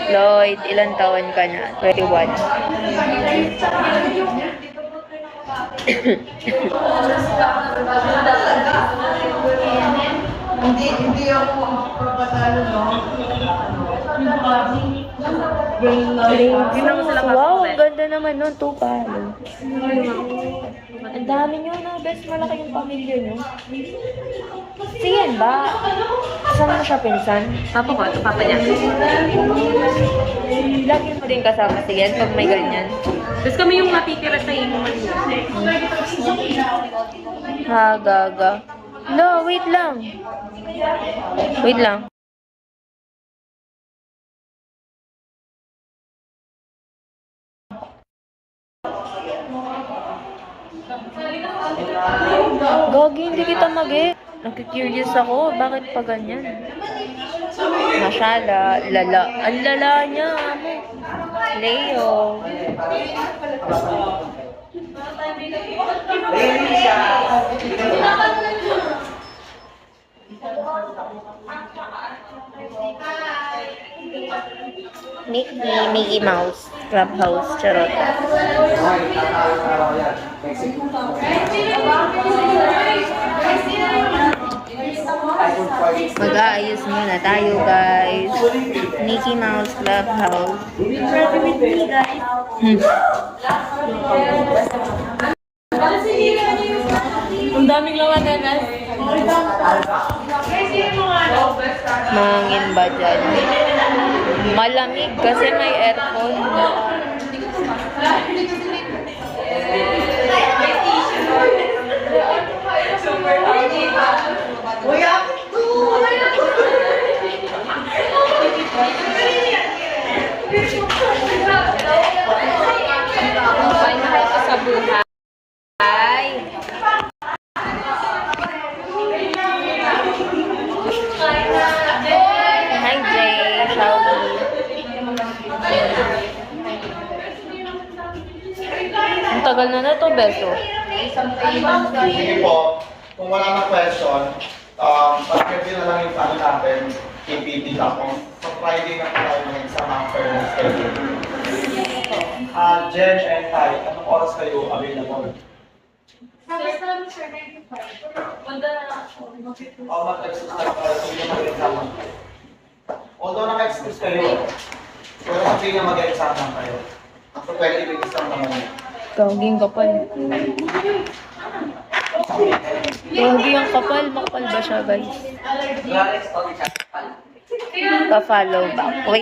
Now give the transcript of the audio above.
Lloyd, ilang taon ka na? 21. Hindi ako papatalo, no? Wow, ang ganda naman nun. 2 palo. Ang dami nyo, no? Best malaki yung pamilya nyo. Si Yan ba? Saan mo siya pinsan? Papa ko, ito papa niya. Lagi mo din kasama si Yan pag may ganyan. Tapos kami yung matitira sa imo man. Ha, gaga. No, wait lang. Wait lang. Gagi, hindi kita mag-get. Nakikurious ako. Bakit pa ganyan? Masyala. Lala. Ang lala niya, amo. Leo. Mickey Mouse. Clubhouse. Charot. Mag-aayos muna tayo, guys. Mickey Mouse Clubhouse. Ang daming lawan na guys. Mangin ba dyan? Malamig kasi may aircon. Kain na kayo sa buhay. Hi, Jay. Shelby. Ang tagal na to, Beso. Sige po, kung wala na question, pag-review na lang yung ano natin, PPT ako. So Friday na po tayo ng exam after ng schedule. Jen and Ty, anong oras kayo available? Mag-excuse na lang kayo kung yung mag-exam. Although naka-excuse kayo, pero hindi nga mag-exam lang kayo. So pwede i-exam naman yun. Gaging kapal. Gagi ang kapal. Makapal ba siya, guys? Pa-follow back. Wait.